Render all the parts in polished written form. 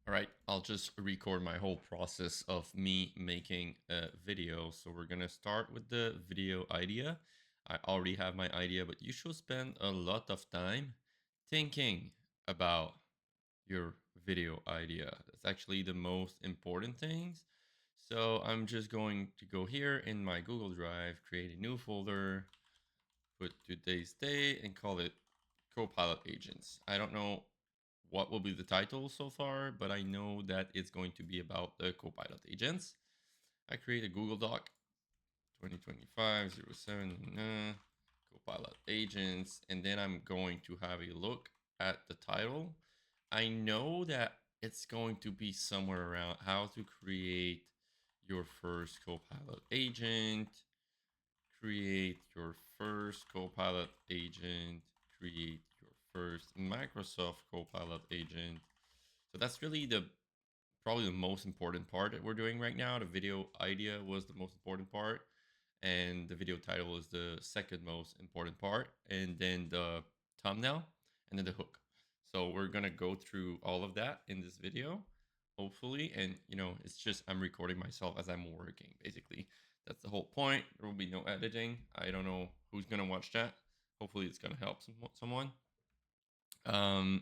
All right, I'll just record my whole process of me making a video. So we're gonna start with the video idea. I already have my idea, but you should spend a lot of time thinking about your video idea. That's actually the most important things. So I'm just going to go here in my Google Drive, create a new folder, put today's date, and call it Copilot Agents. I don't know what will be the title so far, but I know that it's going to be about the Copilot agents. I create a Google Doc 2025-07 Copilot agents, and then I'm going to have a look at the title. I know that it's going to be somewhere around how to create your first Copilot agent, create your first Copilot agent, create your first Microsoft Copilot agent. So that's really the probably the most important part that we're doing right now. The video idea was the most important part, and the video title is the second most important part, and then the thumbnail, and then the hook. So we're gonna go through all of that in this video, hopefully. And it's just I'm recording myself as I'm working, basically. That's the whole point. There will be no editing. I don't know who's gonna watch that. Hopefully, it's gonna help someone. Um,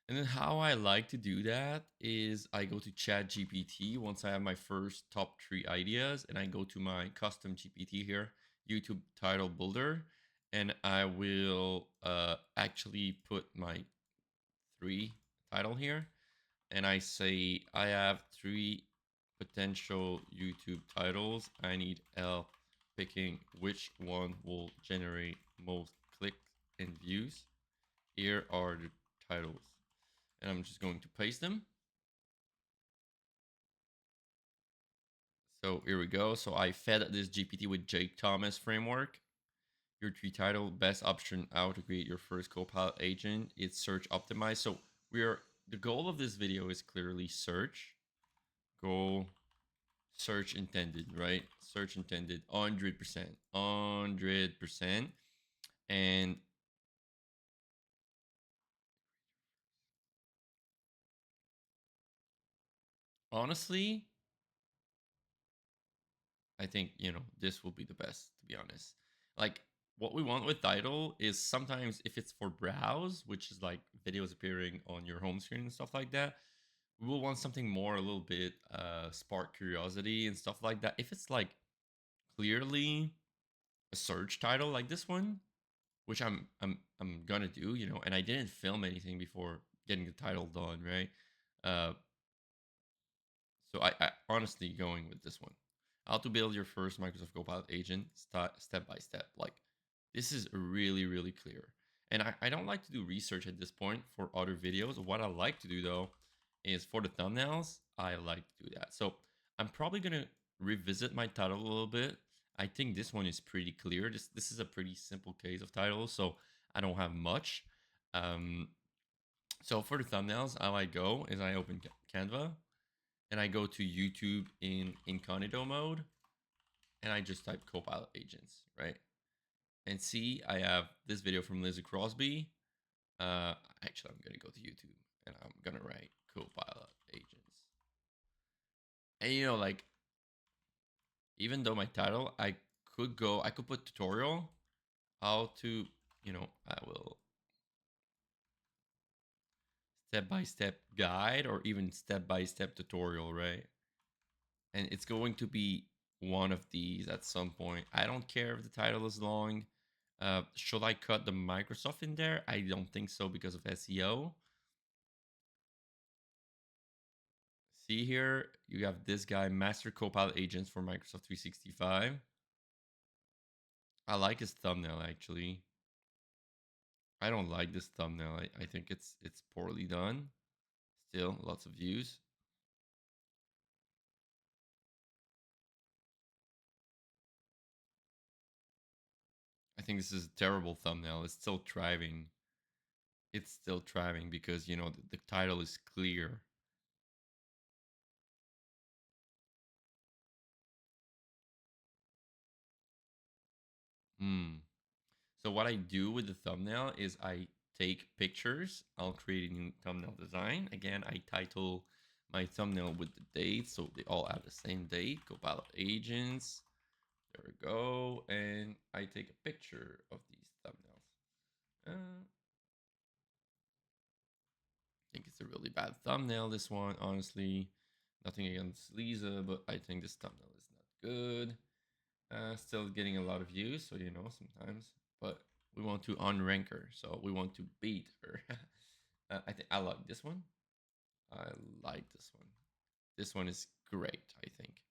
and then how I like to do that is I go to Chat GPT once I have my first top 3 ideas, and I go to my custom GPT here, YouTube title builder, and I will actually put my 3 title here, and I say I have 3 potential YouTube titles. I need help picking which one will generate most clicks and views. Here are the titles, and I'm just going to paste them. So here we go. So I fed this GPT with Jake Thomas framework. Your 3 title, best option how to create your first Copilot agent. It's search optimized. So the goal of this video is clearly search. Goal, search intended, right? Search intended, 100%. 100%. And honestly, I think, this will be the best, to be honest. Like, what we want with title is sometimes if it's for browse, which is like videos appearing on your home screen and stuff like that, we will want something more a little bit spark curiosity and stuff like that. If it's like clearly a search title like this one, which I'm gonna do, and I didn't film anything before getting the title done, right? Uh, So I honestly going with this one. How to build your first Microsoft Copilot agent step by step. Like this is really, really clear. And I don't like to do research at this point for other videos. What I like to do though is for the thumbnails, I like to do that. So I'm probably gonna revisit my title a little bit. I think this one is pretty clear. This is a pretty simple case of titles, so I don't have much. Um, so for the thumbnails, how I go is I open Canva and I go to YouTube in incognito mode and I just type Copilot agents, right? And see, I have this video from Lizzie Crosby. Actually, I'm gonna go to YouTube and I'm gonna write Copilot agents. And like even though my title, I could put tutorial how to, I will step by step guide or even step by step tutorial, right? And it's going to be one of these at some point. I don't care if the title is long. Should I cut the Microsoft in there? I don't think so because of SEO. See here, you have this guy, Master Copilot Agents for Microsoft 365. I like his thumbnail actually. I don't like this thumbnail. I think it's poorly done. Still, lots of views. I think this is a terrible thumbnail. It's still thriving. It's still thriving because the title is clear. Hmm. So what I do with the thumbnail is I take pictures. I'll create a new thumbnail design. Again, I title my thumbnail with the date, so they all have the same date. Copilot agents. There we go. And I take a picture of these thumbnails. I think it's a really bad thumbnail, this one, honestly. Nothing against Lisa, but I think this thumbnail is not good. Still getting a lot of views, so sometimes. But we want to unrank her, so we want to beat her. I think I like this one. I like this one. This one is great, I think.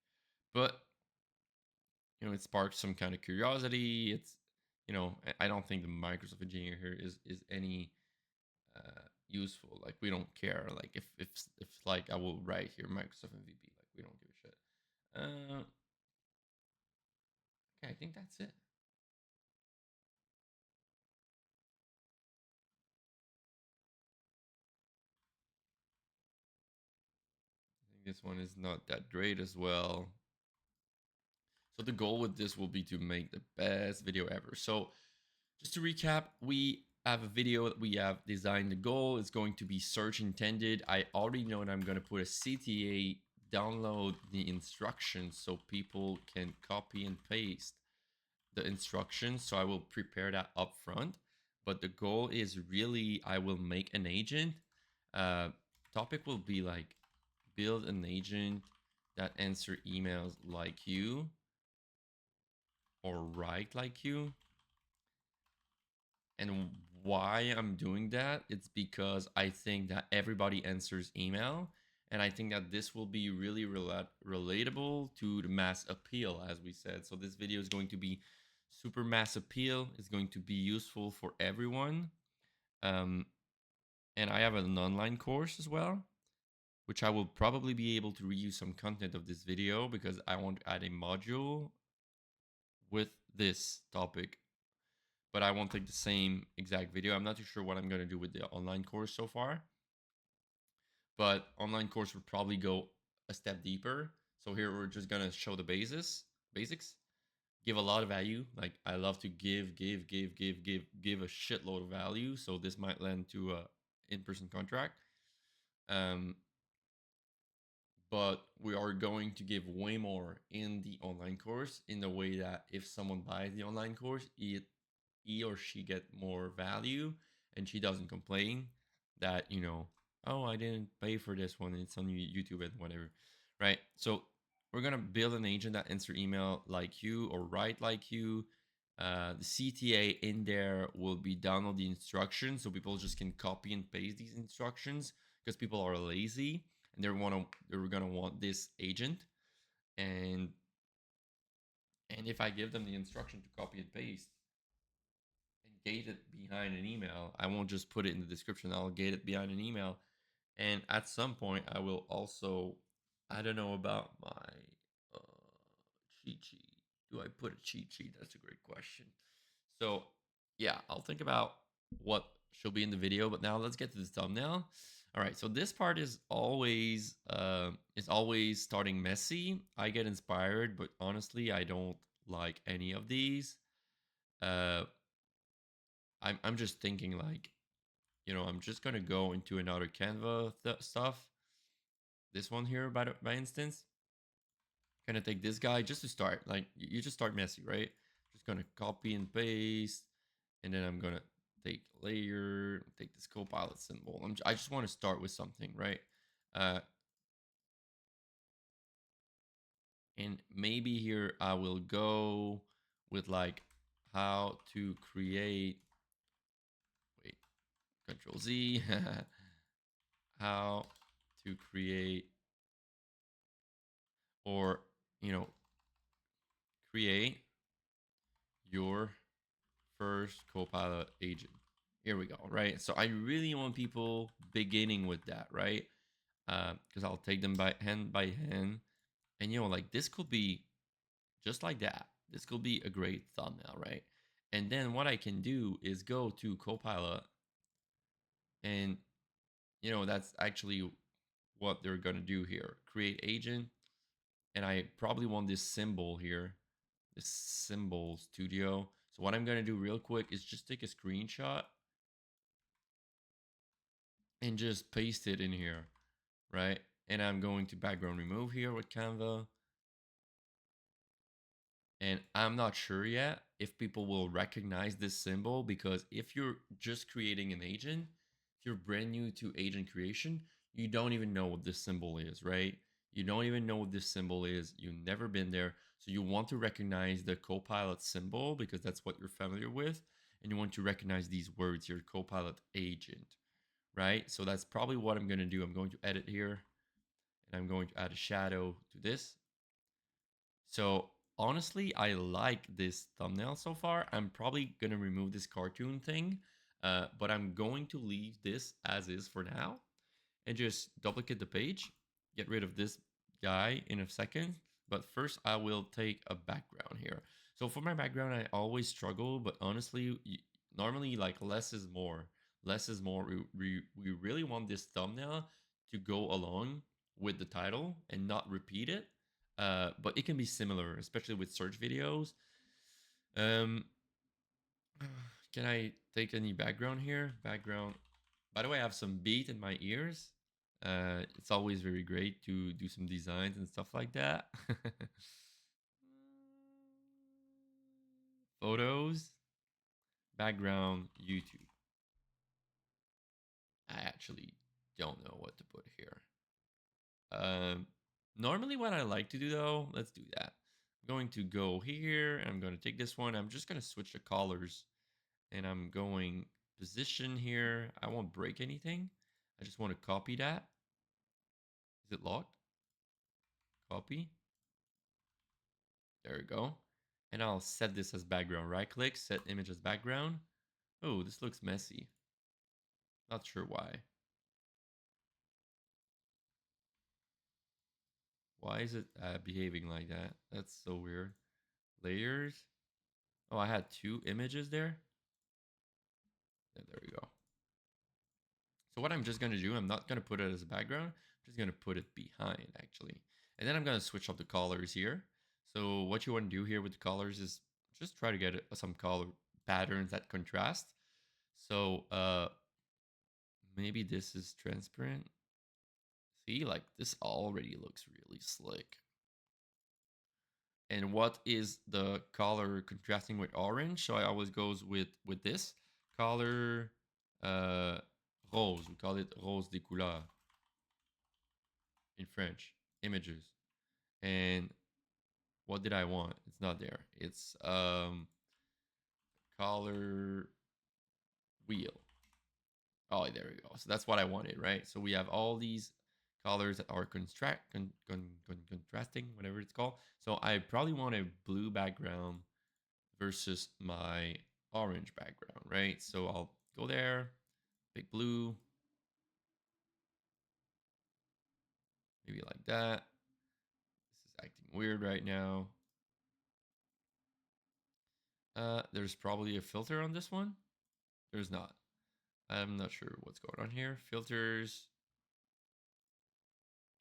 But it sparks some kind of curiosity. It's I don't think the Microsoft engineer here is any useful. Like, we don't care. Like, if like I will write here Microsoft MVP, like, we don't give a shit. Okay, I think that's it. I think this one is not that great as well. So the goal with this will be to make the best video ever. So just to recap, we have a video that we have designed. The goal is going to be search intended. I already know that I'm going to put a CTA, download the instructions so people can copy and paste the instructions. So I will prepare that up front. But the goal is really, I will make an agent. Topic will be like, build an agent that answer emails like you or write like you. And why I'm doing that, it's because I think that everybody answers email. And I think that this will be really relatable to the mass appeal, as we said. So this video is going to be super mass appeal. It's going to be useful for everyone. And I have an online course as well, which I will probably be able to reuse some content of this video because I want to add a module with this topic, but I won't take the same exact video. I'm not too sure what I'm going to do with the online course so far, but online course would probably go a step deeper. So here we're just going to show the basics, give a lot of value. Like, I love to give a shitload of value. So this might lend to a in-person contract. But we are going to give way more in the online course, in the way that if someone buys the online course, he or she get more value, and she doesn't complain that, oh, I didn't pay for this one, it's on YouTube and whatever, right? So we're gonna build an agent that answer email like you or write like you. The CTA in there will be download the instructions, so people just can copy and paste these instructions, because people are lazy and they're gonna want this agent. And if I give them the instruction to copy and paste and gate it behind an email, I won't just put it in the description. I'll gate it behind an email, and at some point I will also, I don't know about my cheat sheet. Do I put a cheat sheet? That's a great question. So yeah, I'll think about what should be in the video, but now let's get to the thumbnail. All right, so this part is always starting messy. I get inspired, but honestly, I don't like any of these. uh I'm just thinking, like, I'm just gonna go into another Canva stuff. This one here, by instance, gonna take this guy just to start. Like, you just start messy, right? Just gonna copy and paste, and then I'm gonna take layer, take this Copilot symbol. I just want to start with something, right? And maybe here I will go with, like, how to create. Wait, Control Z. How to create, or create your first Copilot agent. Here we go, right? So I really want people beginning with that, right? Because I'll take them by hand, and like, this could be just like that. This could be a great thumbnail, right? And then what I can do is go to Copilot, and that's actually what they're gonna do here. Create agent, and I probably want this symbol here, this symbol studio. So what I'm gonna do real quick is just take a screenshot and just paste it in here, right? And I'm going to background remove here with Canva. And I'm not sure yet if people will recognize this symbol, because if you're just creating an agent, if you're brand new to agent creation, you don't even know what this symbol is, right? You don't even know what this symbol is. You've never been there. So you want to recognize the Copilot symbol because that's what you're familiar with. And you want to recognize these words here, Copilot agent, right? So that's probably what I'm going to do. I'm going to edit here and I'm going to add a shadow to this. So honestly, I like this thumbnail so far. I'm probably going to remove this cartoon thing, but I'm going to leave this as is for now and just duplicate the page, get rid of this guy in a second. But first, I will take a background here. So for my background, I always struggle, but honestly, normally like less is more. Less is more. We really want this thumbnail to go along with the title and not repeat it. But it can be similar, especially with search videos. Um, can I take any background here? Background. By the way, I have some beat in my ears. It's always very great to do some designs and stuff like that. Photos, background, YouTube. I actually don't know what to put here. Um, Normally what I like to do though, let's do that. I'm going to go here and I'm going to take this one. I'm just going to switch the colors and I'm going position here. I won't break anything. I just want to copy that. Is it locked? Copy. There we go. And I'll set this as background. Right click, set image as background. Oh, this looks messy. Not sure why. Why is it behaving like that? That's so weird. Layers. Oh, I had two images there. Yeah, there we go. So what I'm just going to do, I'm not going to put it as a background. I'm just going to put it behind actually. And then I'm going to switch up the colors here. So what you want to do here with the colors is just try to get some color patterns that contrast. So maybe this is transparent. See, like this already looks really slick. And what is the color contrasting with orange? So I always goes with this color rose. We call it rose des couleurs in French. Images. And what did I want? It's not there. It's color wheel. Oh, there we go. So that's what I wanted, right? So we have all these colors that are contrasting, whatever it's called. So I probably want a blue background versus my orange background, right? So I'll go there, pick blue, maybe like that. This is acting weird right now. There's probably a filter on this one. There's not. I'm not sure what's going on here. Filters.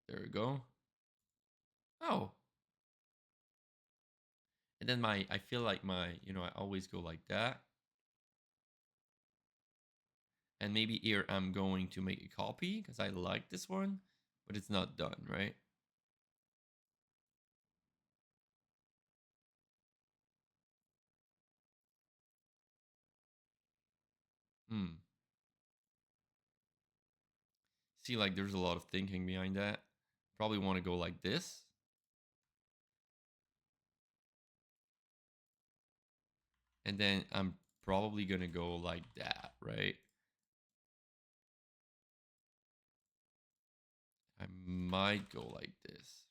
There we go. Oh. And then I feel like I always go like that. And maybe here I'm going to make a copy because I like this one, but it's not done, right? Hmm. See, like there's a lot of thinking behind that. Probably want to go like this. And then I'm probably going to go like that, right? I might go like this.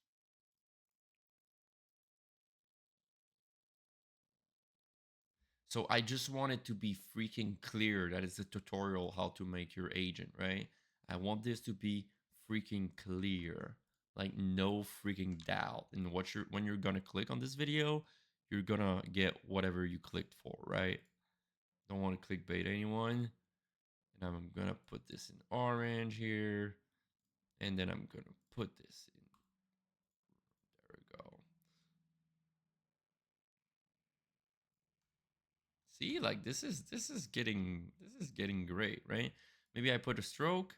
So I just want it to be freaking clear that it's a tutorial how to make your agent, right? I want this to be freaking clear, like no freaking doubt. And when you're gonna click on this video, you're gonna get whatever you clicked for, right? Don't want to clickbait anyone. And I'm gonna put this in orange here, and then I'm gonna put this in. There we go. See, like this is getting great, right? Maybe I put a stroke.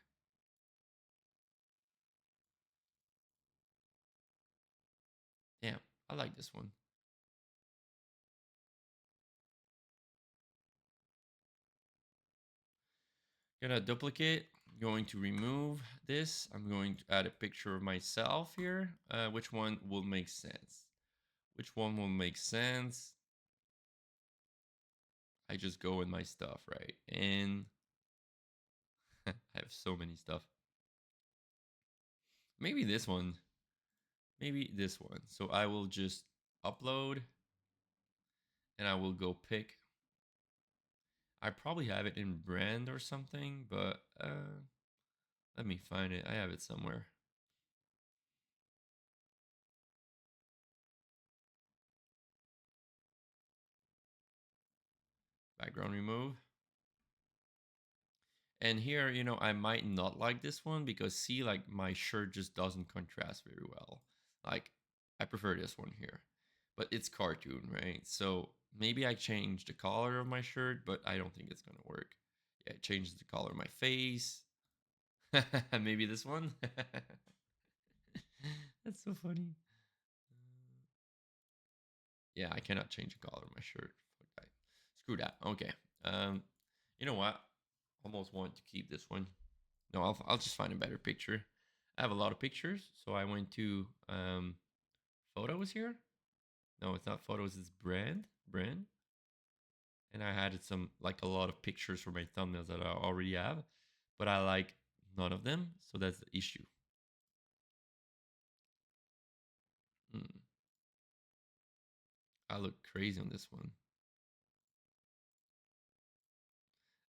I like this one. Gonna duplicate. Going to remove this. I'm going to add a picture of myself here. Which one will make sense? Which one will make sense? I just go in my stuff, right? And I have so many stuff. Maybe this one. Maybe this one. So I will just upload and I will go pick. I probably have it in brand or something, but let me find it. I have it somewhere. Background remove. And here, you know, I might not like this one because see, like my shirt just doesn't contrast very well. Like I prefer this one here, but it's cartoon, right? So maybe I change the color of my shirt, but I don't think it's gonna work. Yeah, it changes the color of my face. Maybe this one. That's so funny. Yeah, I cannot change the color of my shirt. Fuck that. Screw that. Okay. You know what? Almost want to keep this one. No, I'll just find a better picture. I have a lot of pictures, so I went to photos here. No, it's not photos. It's brand, and I had some like a lot of pictures for my thumbnails that I already have, but I like none of them, so that's the issue. Hmm. I look crazy on this one.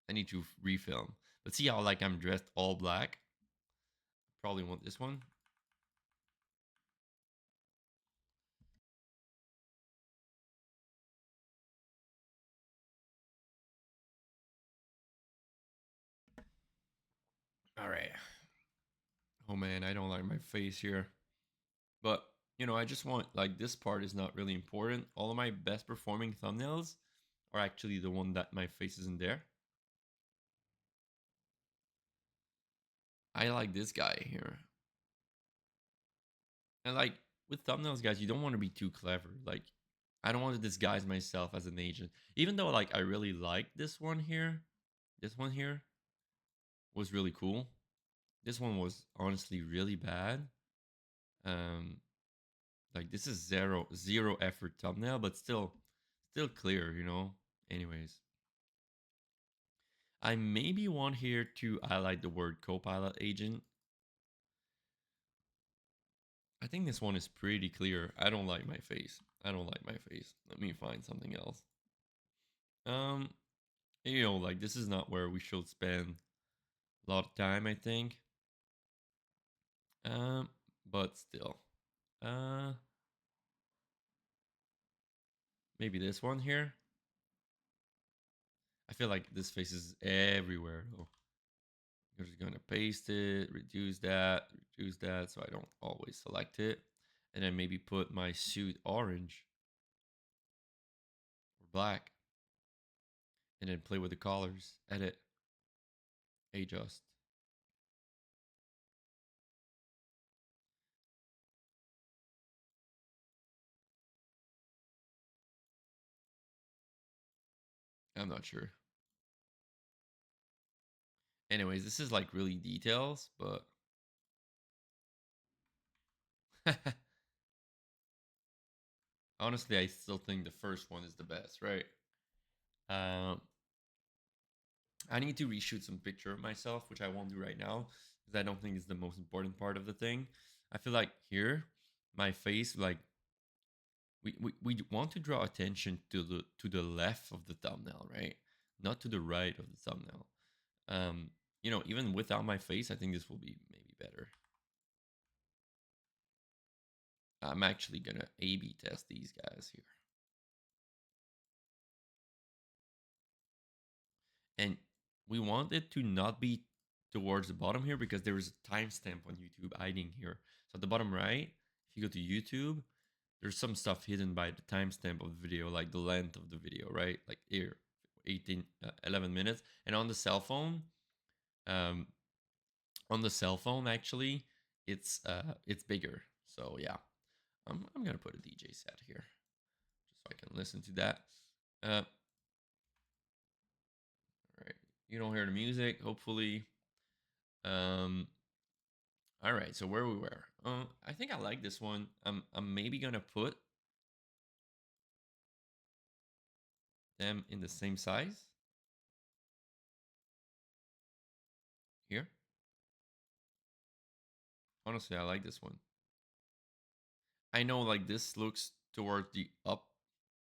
I need to refilm. But see how like I'm dressed all black. Probably want this one. All right. Oh man, I don't like my face here. But, you know, I just want, like, this part is not really important. All of my best performing thumbnails are actually the one that my face isn't there. I like this guy here. And, like, with thumbnails, guys, you don't want to be too clever. Like, I don't want to disguise myself as an agent. Even though, like, I really like this one here. This one here was really cool. This one was honestly really bad. Um, like this is zero effort thumbnail, but still clear, you know. Anyways, I maybe want here to highlight the word Copilot agent. I think this one is pretty clear. I don't like my face. I don't like my face. Let me find something else. Um, you know, like this is not where we should spend a lot of time, I think. Um, but still. Uh, maybe this one here. I feel like this face is everywhere though. You're just gonna paste it, reduce that, so I don't always select it. And then maybe put my suit orange or black. And then play with the colors, edit, adjust. I'm not sure. Anyways, this is like really details, but honestly, I still think the first one is the best, right? Um, I need to reshoot some picture of myself, which I won't do right now because I don't think it's the most important part of the thing. I feel like here, my face, like we want to draw attention to the left of the thumbnail, right? Not to the right of the thumbnail. You know, even without my face, I think this will be maybe better. I'm actually gonna A/B test these guys here. And we want it to not be towards the bottom here because there is a timestamp on YouTube hiding here. So at the bottom right, if you go to YouTube, there's some stuff hidden by the timestamp of the video, like the length of the video, right? Like here, 11 minutes. And um, on the cell phone actually, it's bigger. So yeah, I'm gonna put a DJ set here just so I can listen to that. All right, you don't hear the music, hopefully. Um, all right, so where we were. I think I like this one. I'm maybe gonna put them in the same size here. Honestly, I like this one. I know like this looks towards the up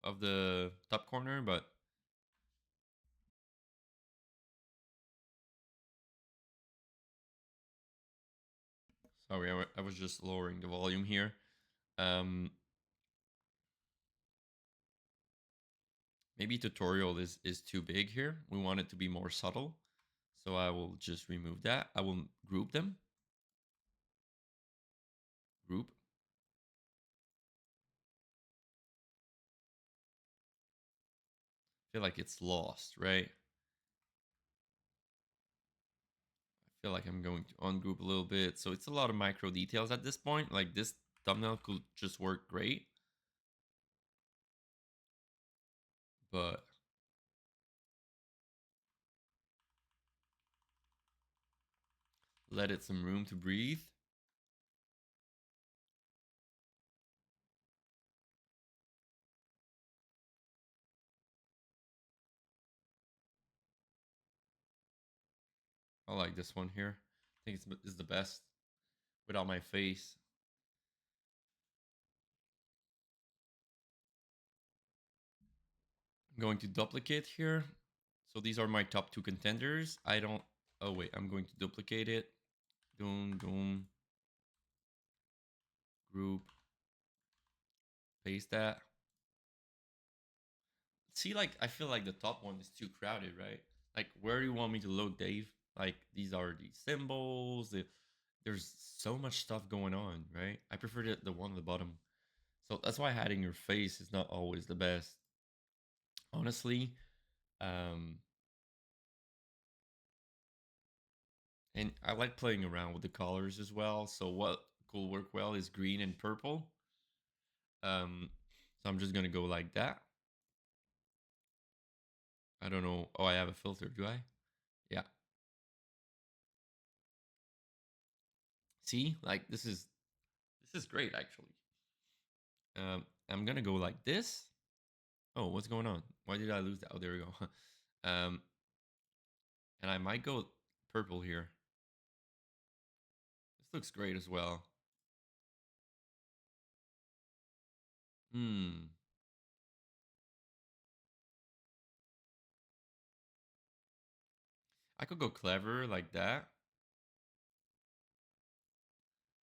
of the top corner, but sorry, I was just lowering the volume here. Um, Maybe tutorial is too big here. We want it to be more subtle. So I will just remove that. I will group them. Group. Feel like it's lost, right? I feel like I'm going to ungroup a little bit. So it's a lot of micro details at this point. Like this thumbnail could just work great. But let it some room to breathe. I like this one here. I think it's the best without my face. I'm going to duplicate here. So these are my top 2 contenders. I don't... Oh, wait. I'm going to duplicate it. Doom, doom. Group. Paste that. See, like, I feel like the top one is too crowded, right? Like, where do you want me to load, Dave? Like, these are the symbols. There's so much stuff going on, right? I prefer the one at the bottom. So that's why hiding your face is not always the best. Honestly, um, and I like playing around with the colors as well. So what could work well is green and purple. So I'm just gonna go like that. I don't know. Oh, I have a filter. Do I? Yeah. See, like this is great actually. I'm gonna go like this. Oh, what's going on? Why did I lose that? Oh, there we go. And I might go purple here. This looks great as well. Hmm. I could go clever like that.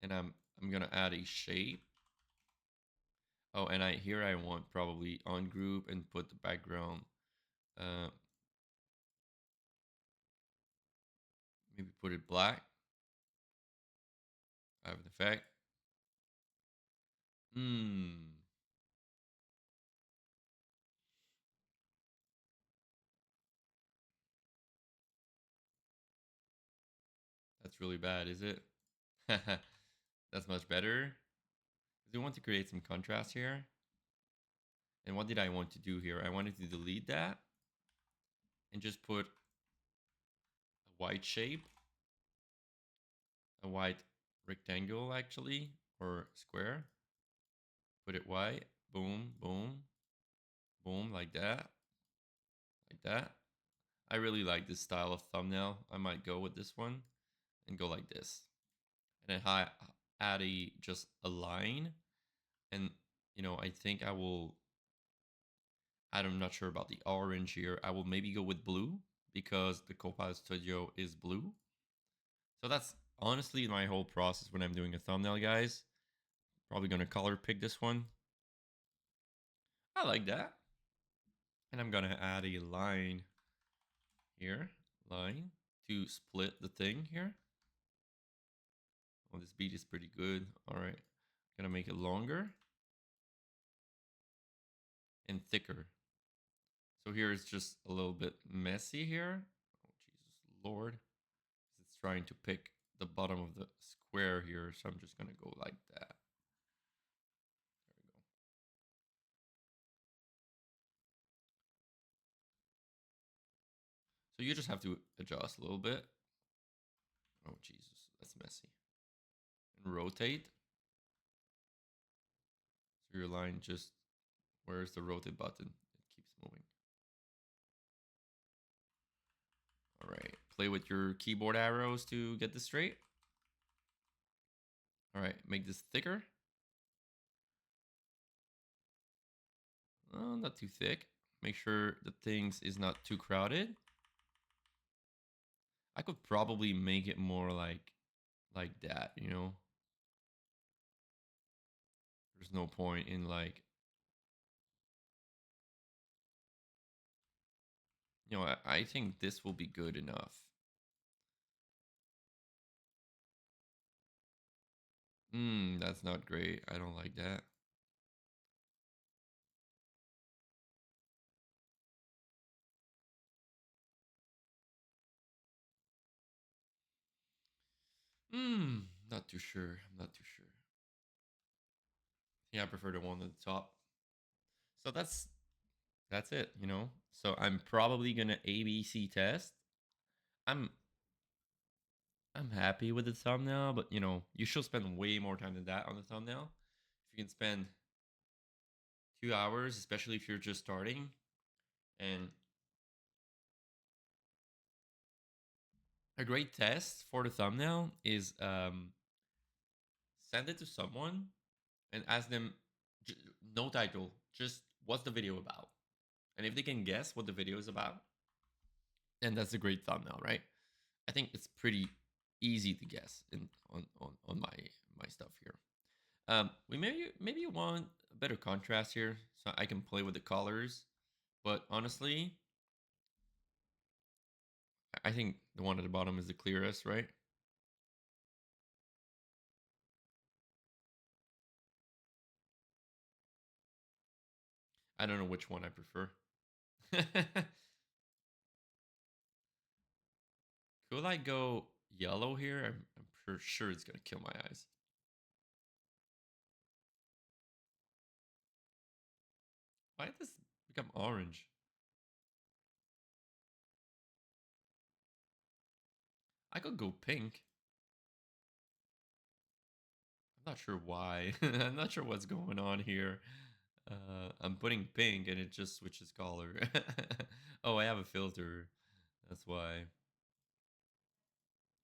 And I'm gonna add a shape. Oh, and I want probably on group and put the background. Uh, Maybe put it black. I have an effect. Hmm. That's really bad, is it? That's much better. Do you want to create some contrast here? And what did I want to do here? I wanted to delete that and just put a white shape, a white rectangle actually, or square. Put it white. Boom, boom, boom, like that, like that. I really like this style of thumbnail. I might go with this one and go like this. And then add just a line. And, I think I'm not sure about the orange here. I will maybe go with blue because the Copilot Studio is blue. So that's honestly my whole process when I'm doing a thumbnail, guys. Probably going to color pick this one. I like that. And I'm going to add a line here. Line to split the thing here. Oh, this beat is pretty good. All right. Gonna make it longer and thicker. So here it's just a little bit messy here. Oh, Jesus Lord. It's trying to pick the bottom of the square here. So I'm just gonna go like that. So you just have to adjust a little bit. Oh, Jesus, that's messy. And rotate. So your line just, where's the rotate button? It keeps moving. All right, play with your keyboard arrows to get this straight. All right, make this thicker. Not too thick. Make sure the things is not too crowded. I could probably make it more like that, you know? There's no point in like, you know, I think this will be good enough. That's not great. I don't like that. Not too sure. I'm not too sure. Yeah, I prefer the one at the top. So that's it, you know? So I'm probably gonna ABC test. I'm I'm happy with the thumbnail, but you know, you should spend way more time than that on the thumbnail. If you can spend 2 hours, especially if you're just starting, and a great test for the thumbnail is send it to someone and ask them, no title, just what's the video about? And if they can guess what the video is about, then that's a great thumbnail, right? I think it's pretty easy to guess on my stuff here. We maybe you want a better contrast here, so I can play with the colors. But honestly, I think the one at the bottom is the clearest, right? I don't know which one I prefer. Could I go yellow here? I'm sure it's gonna kill my eyes. Why did this become orange? I could go pink. I'm not sure why. I'm not sure what's going on here. I'm putting pink and it just switches color. Oh, I have a filter. That's why.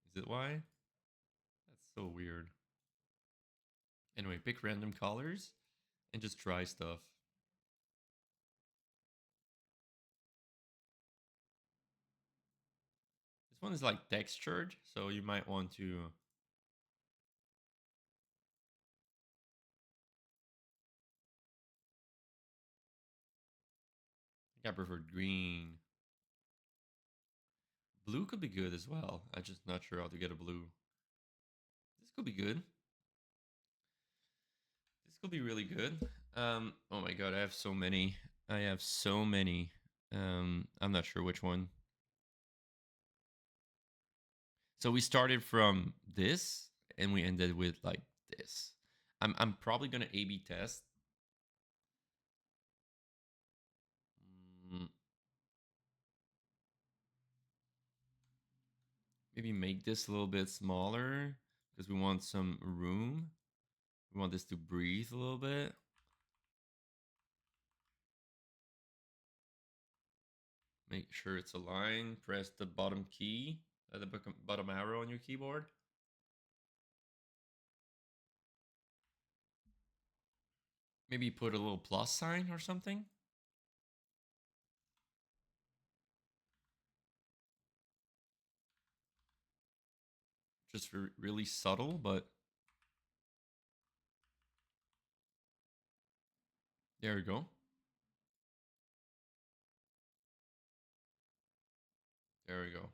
Is it why? That's so weird. Anyway, pick random colors and just try stuff. This one is like textured, so you might want to. I think I prefer green. Blue could be good as well. I'm just not sure how to get a blue. This could be good. This could be really good. Oh my god, I have so many. I have so many. I'm not sure which one. So we started from this and we ended with like this. I'm probably gonna A/B test. Mm, Maybe make this a little bit smaller because we want some room. We want this to breathe a little bit. Make sure it's aligned. Press the bottom key, the bottom arrow on your keyboard. Maybe put a little plus sign or something. Just really subtle, but there we go. There we go.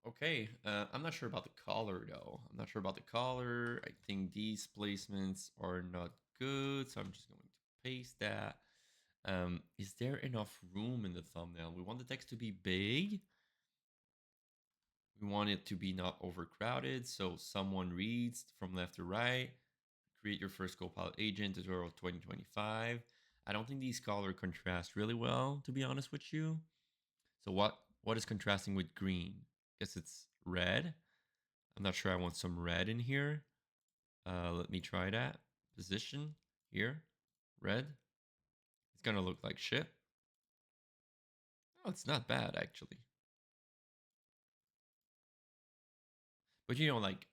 Okay, I'm not sure about the color though. I'm not sure about the color. I think these placements are not good, so I'm just going to paste that. Is there enough room in the thumbnail? We want the text to be big. We want it to be not overcrowded, so someone reads from left to right. Create your first Copilot agent tutorial 2025. I don't think these color contrast really well, to be honest with you. So What is contrasting with green? Guess it's red. I'm not sure I want some red in here. Let me try that. Position here, red. It's gonna look like shit. Oh, it's not bad actually. But you know, like,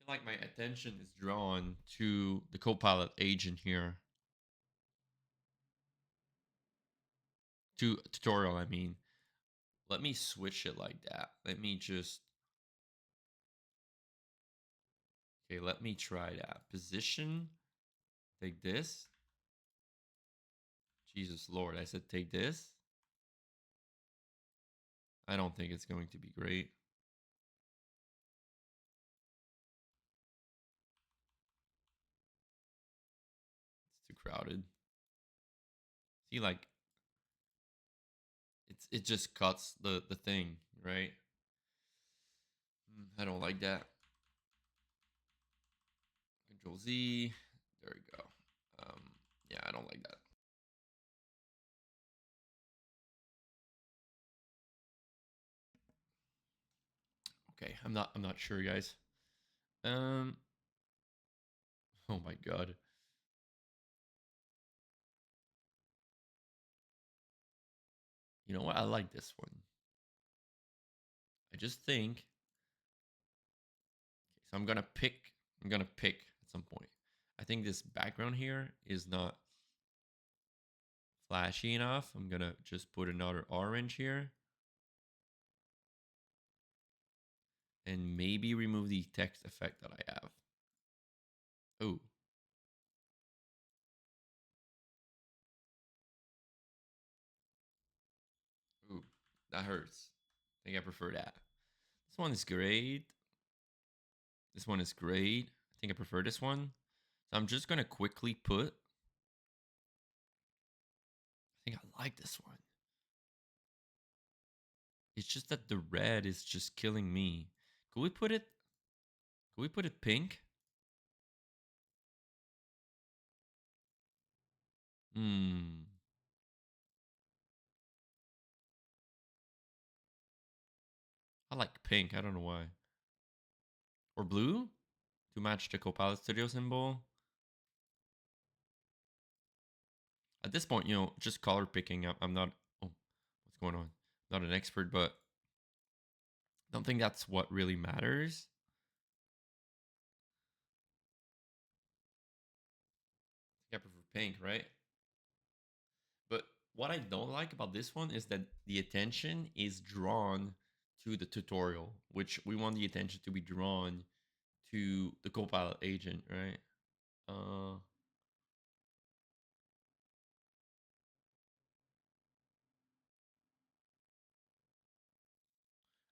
I feel like my attention is drawn to the Copilot agent here. To tutorial, I mean. Let me switch it like that. Let me just. Okay, let me try that. Position. Take this. Jesus Lord, I said take this. I don't think it's going to be great. It's too crowded. See, like, it just cuts the thing, right? I don't like that. Control Z. There we go. Yeah, I don't like that. Okay, I'm not sure, guys. Oh my god. You know what? I like this one. I just think. So I'm gonna pick at some point. I think this background here is not flashy enough. I'm gonna just put another orange here. And maybe remove the text effect that I have. Oh. Ooh, that hurts. I think I prefer that. This one is great. This one is great. I think I prefer this one. So I'm just gonna quickly put. I think I like this one. It's just that the red is just killing me. Could we put it? Could we put it pink? Hmm. I like pink. I don't know why. Or blue to match the Copilot Studio symbol. At this point, just color picking. I'm not. Oh, what's going on? Not an expert, but I don't think that's what really matters. I think I prefer pink, right? But what I don't like about this one is that the attention is drawn to the tutorial, which we want the attention to be drawn to the Copilot agent, right? Uh,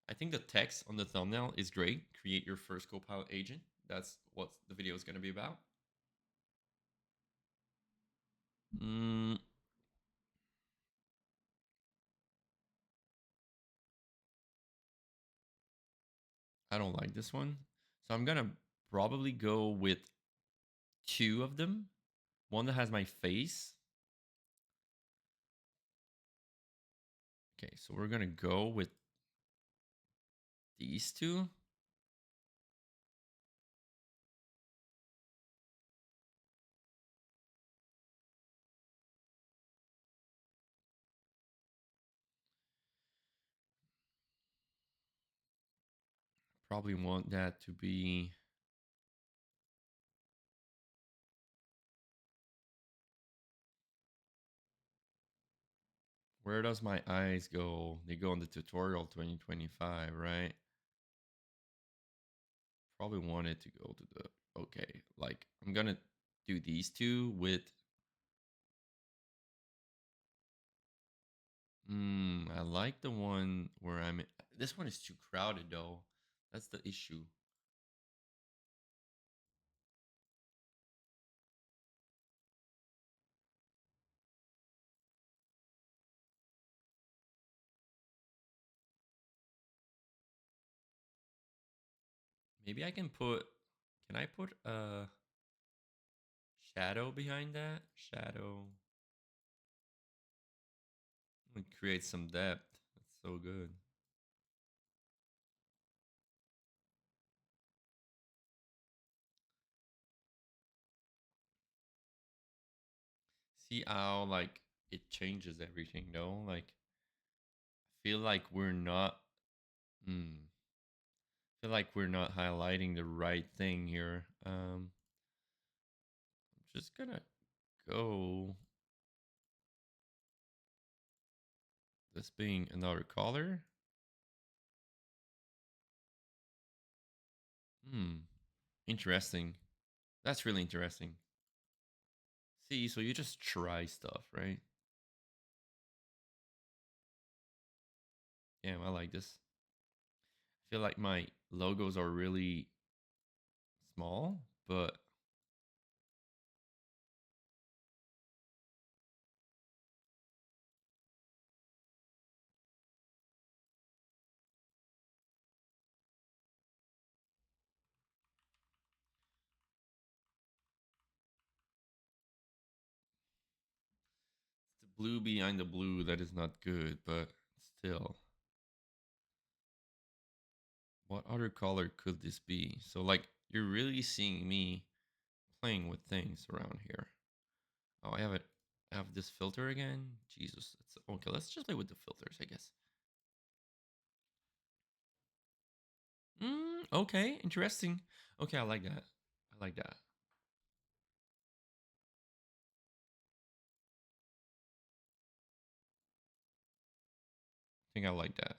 I think the text on the thumbnail is great. Create your first Copilot agent. That's what the video is going to be about. Mm, I don't like this one. So I'm going to probably go with two of them. One that has my face. Okay, so we're going to go with these two. Probably want that to be. Where does my eyes go? They go on the tutorial 2025, right? Probably want it to go to the. Okay, like I'm gonna do these two with. I like the one where I'm. This one is too crowded though. That's the issue. Maybe I can put. Can I put a shadow behind that? Shadow. It creates some depth. That's so good. See how like it changes everything, though. Like, feel like we're not. Hmm. Feel like we're not highlighting the right thing here. I'm just gonna go this being another color. Hmm. Interesting. That's really interesting. See, so you just try stuff, right? Yeah, I like this. I feel like my logos are really small, but it's the blue behind the blue that is not good, but still. What other color could this be? So like you're really seeing me playing with things around here. Oh, I have it. I have this filter again. Jesus, it's okay. Let's just play with the filters, I guess. Okay, interesting. Okay, I like that. I like that. I think I like that.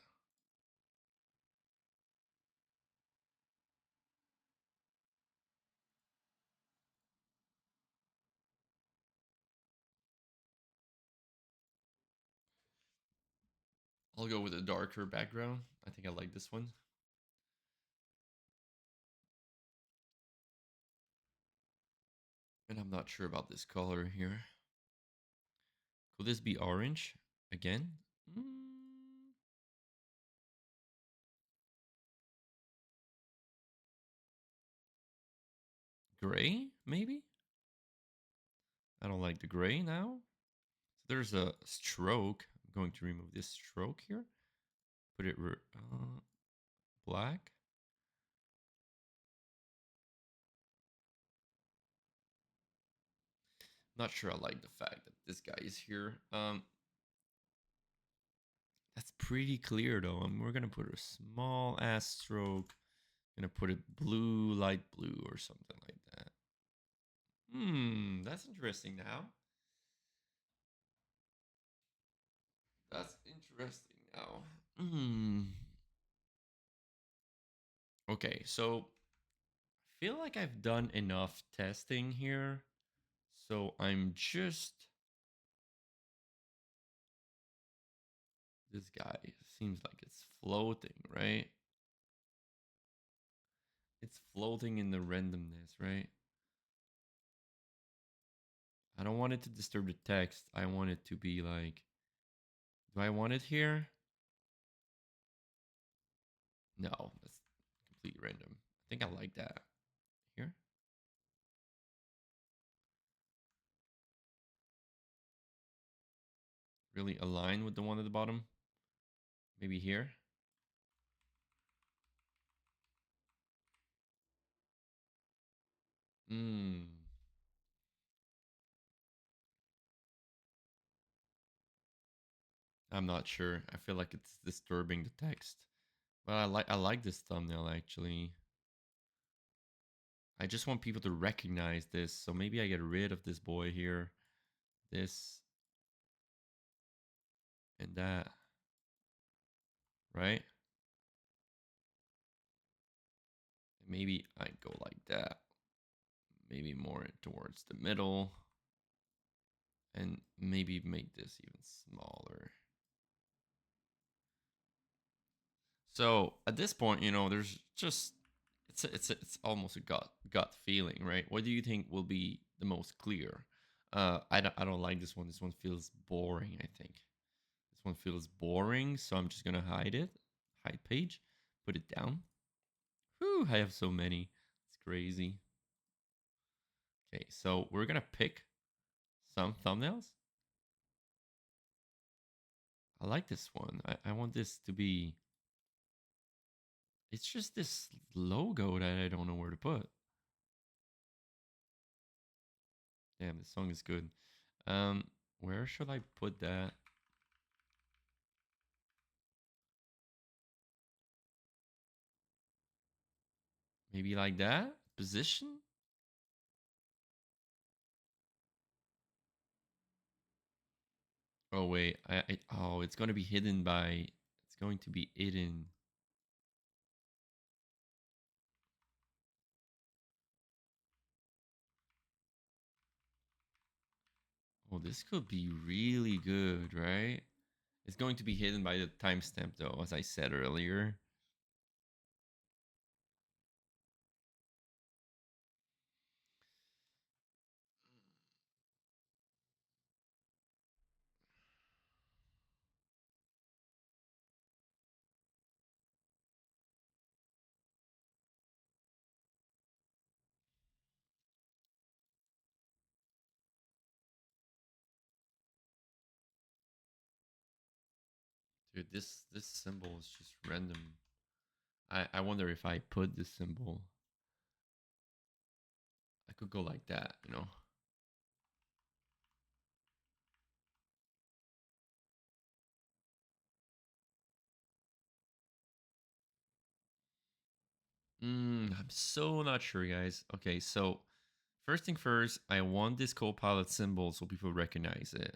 I'll go with a darker background. I think I like this one. And I'm not sure about this color here. Could this be orange again? Mm, gray, maybe? I don't like the gray now. So there's a stroke. I'm going to remove this stroke here. Put it black. Not sure I like the fact that this guy is here. That's pretty clear though. We're gonna put a small ass stroke. Gonna put it blue, light blue, or something like that. That's interesting now. That's interesting now. Hmm. Okay, so I feel like I've done enough testing here. So I'm just this guy seems like it's floating, right? It's floating in the randomness, right? I don't want it to disturb the text. I want it to be like, do I want it here? No, that's complete random. I think I like that. Here? Really align with the one at the bottom? Maybe here? Hmm. I'm not sure. I feel like it's disturbing the text. But I like this thumbnail actually. I just want people to recognize this. So maybe I get rid of this boy here. This and that. Right? Maybe I go like that. Maybe more towards the middle. And maybe make this even smaller. So at this point, there's just it's almost a gut feeling, right? What do you think will be the most clear? I don't like this one. This one feels boring. I think this one feels boring, so I'm just gonna hide it. Hide page, put it down. Whew, I have so many. It's crazy. Okay, so we're gonna pick some thumbnails. I like this one. I want this to be. It's just this logo that I don't know where to put. Damn, this song is good. Um, where should I put that? Maybe like that position. Oh wait, oh, it's going to be hidden by. It's going to be hidden. Oh, this could be really good, right? It's going to be hidden by the timestamp, though, as I said earlier. Dude, this symbol is just random. I wonder if I put this symbol, I could go like that, you know. I'm so not sure, guys. Okay, so first thing first, I want this Copilot symbol so people recognize it.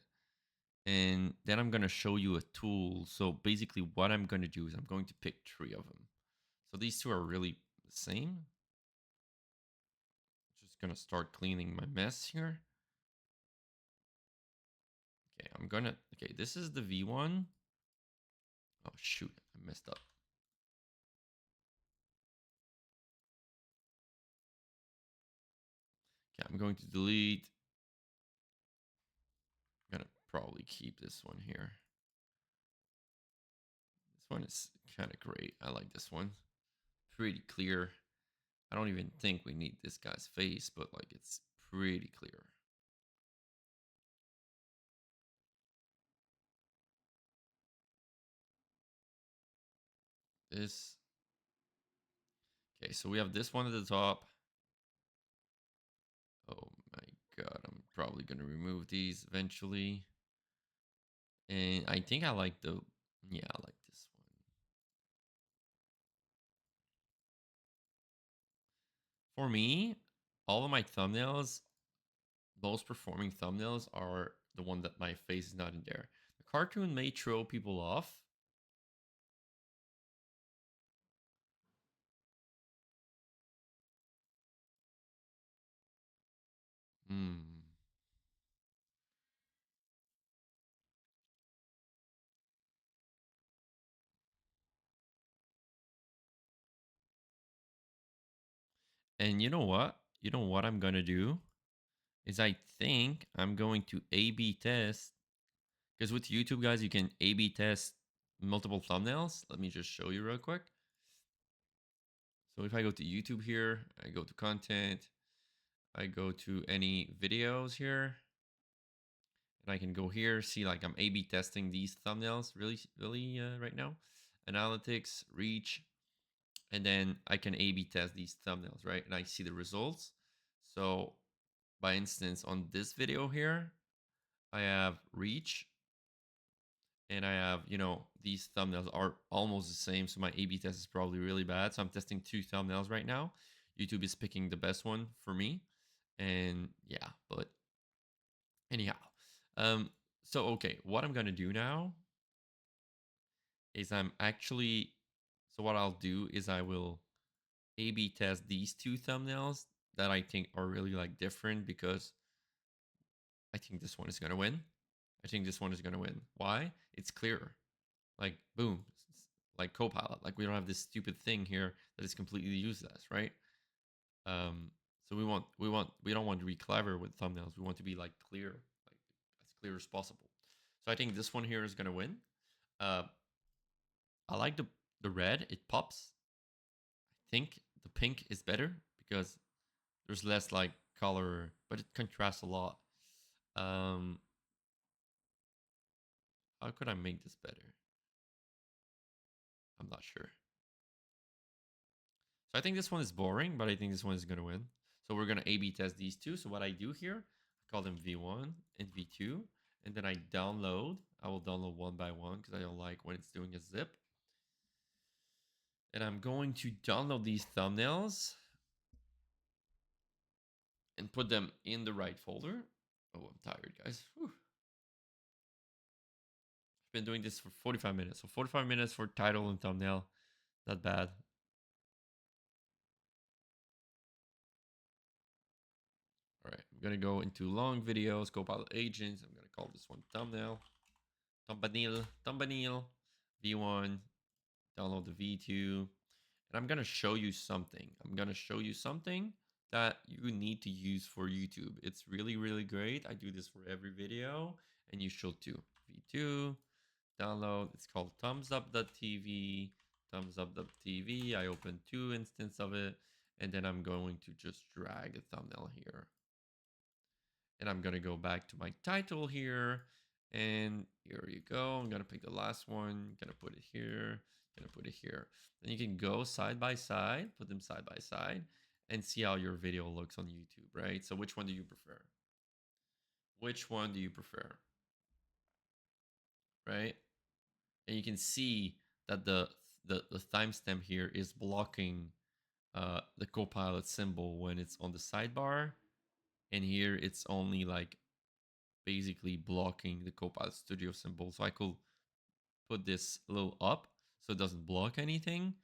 And then I'm going to show you a tool. So basically what I'm going to do is I'm going to pick 3 of them. So these 2 are really the same. Just going to start cleaning my mess here. Okay, okay, this is the V1. Oh, shoot, I messed up. Okay, I'm going to delete. I'm going to probably keep this one here. This one is kind of great. I like this one. Pretty clear. I don't even think we need this guy's face, but like it's pretty clear. This. Okay, so we have this one at the top. Oh my god, I'm probably gonna remove these eventually. And I think I like the, yeah, I like this one. For me, all of my thumbnails, most performing thumbnails are the one that my face is not in there. The cartoon may throw people off. Hmm. And you know what? You know what I'm gonna do? Is I think I'm going to A/B test, because with YouTube, guys, you can A/B test multiple thumbnails. Let me just show you real quick. So if I go to YouTube here, I go to content, I go to any videos here, and I can go here, see like I'm A/B testing these thumbnails really right now. Analytics, reach, and then I can A/B test these thumbnails, right? And I see the results. So by instance, on this video here, I have reach, and I have, these thumbnails are almost the same. So my A/B test is probably really bad. So I'm testing 2 thumbnails right now. YouTube is picking the best one for me. And yeah, but anyhow. Um, so okay, what I'm gonna do now is so what I'll do is I will A/B test these 2 thumbnails that I think are really like different, because I think this one is gonna win. I think this one is gonna win. Why? It's clearer. Like boom, like Copilot. Like we don't have this stupid thing here that is completely useless, right? Um, so we don't want to be clever with thumbnails. We want to be like clear, like as clear as possible. So I think this one here is gonna win. Uh, I like the red. It pops. I think the pink is better because there's less like color, but it contrasts a lot. Um, How could I make this better? I'm not sure. So I think this one is boring, but I think this one is going to win. So we're going to A/B test these two. So what I do here, I call them V1 and V2. And then I download. I will download one by one because I don't like when it's doing a zip. And I'm going to download these thumbnails and put them in the right folder. Oh, I'm tired, guys. Whew. I've been doing this for 45 minutes. So 45 minutes for title and thumbnail. Not bad. All right, I'm gonna go into long videos, Copilot agents. I'm gonna call this one thumbnail, thumbnail, V1, download the V2, and I'm gonna show you something. I'm gonna show you something that you need to use for YouTube. It's really, really great. I do this for every video, and you should too. V2, download. It's called thumbsup.tv, thumbsup.tv. I open two instances of it, and then I'm going to just drag a thumbnail here. And I'm going to go back to my title here. And here you go. I'm going to pick the last one. Going to put it here. Going to put it here. Then you can go side by side, put them side by side, and see how your video looks on YouTube, right? So which one do you prefer? Which one do you prefer? Right? And you can see that the timestamp here is blocking the Copilot symbol when it's on the sidebar. And here it's only like basically blocking the Copilot Studio symbol. So I could put this a little up so it doesn't block anything.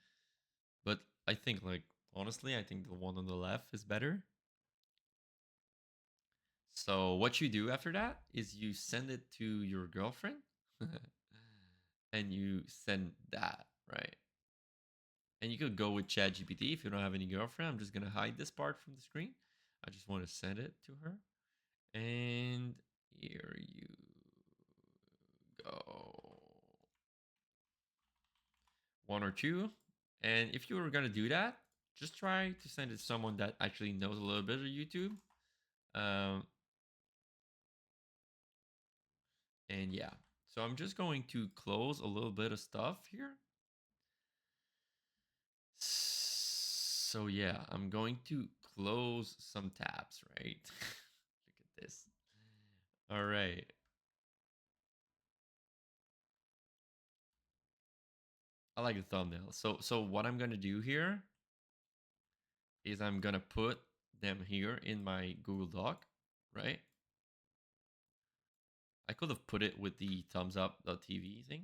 But I think, like, honestly, I think the one on the left is better. So what you do after that is you send it to your girlfriend and you send that, right? And you could go with ChatGPT if you don't have any girlfriend. I'm just going to hide this part from the screen. I just want to send it to her. And here you go. One or two. And if you were going to do that, just try to send it to someone that actually knows a little bit of YouTube. And yeah, so I'm just going to close a little bit of stuff here. So yeah, I'm going to close some tabs, right? Look at this. All right. I like the thumbnail. So what I'm going to do here is I'm going to put them here in my Google Doc, right? I could have put it with the thumbs up TV thing.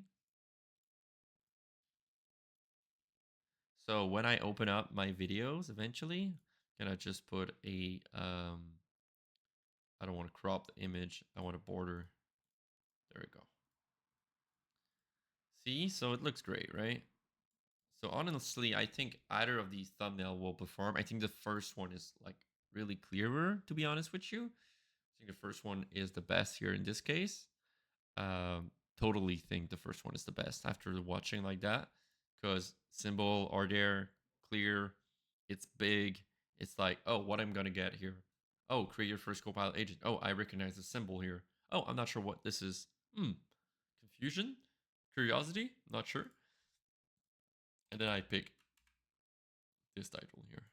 So when I open up my videos eventually, I'm gonna just put a I don't want to crop the image. I want a border. There we go. See, so it looks great, right? So honestly, I think either of these thumbnail will perform. I think the first one is like really clearer, to be honest with you. I think the first one is the best here in this case. Totally think the first one is the best after watching like that, because symbol are there, clear, it's big. It's like, oh, what I'm gonna get here. Oh, create your first Copilot agent. Oh, I recognize the symbol here. Oh, I'm not sure what this is. Confusion, curiosity, not sure. And then I pick this title here.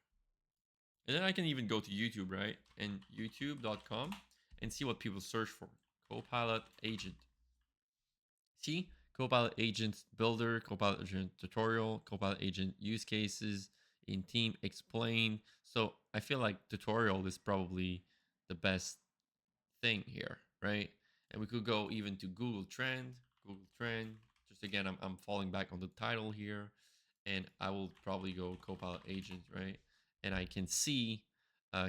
And then I can even go to YouTube, right? And youtube.com and see what people search for. Copilot agent. See, Copilot agent builder, Copilot agent tutorial, Copilot agent use cases in team explain. So I feel like tutorial is probably the best thing here, right? And we could go even to Google Trend. Google Trend. Just again, I'm falling back on the title here, and I will probably go Copilot agent, right? And I can see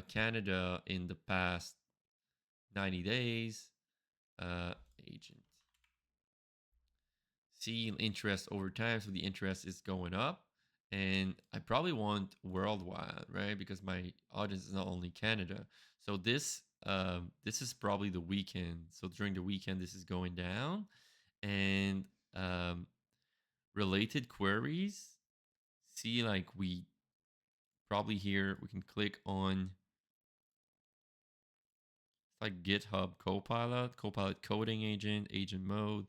Canada in the past 90 days. Agent. See interest over time, so the interest is going up. And I probably want worldwide, right? Because my audience is not only Canada. So this is probably the weekend. So during the weekend, this is going down. And related queries, see, like, we probably here we can click on, it's like GitHub Copilot, Copilot coding agent, agent mode.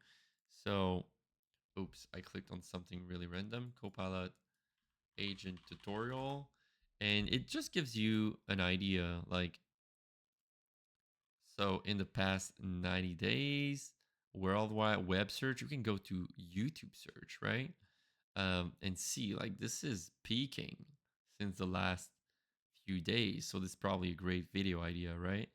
So, oops, I clicked on something really random. Copilot agent tutorial. And it just gives you an idea, like, so in the past 90 days, worldwide web search, you can go to YouTube search, right? And see, like, this is peaking since the last few days. So this is probably a great video idea, right?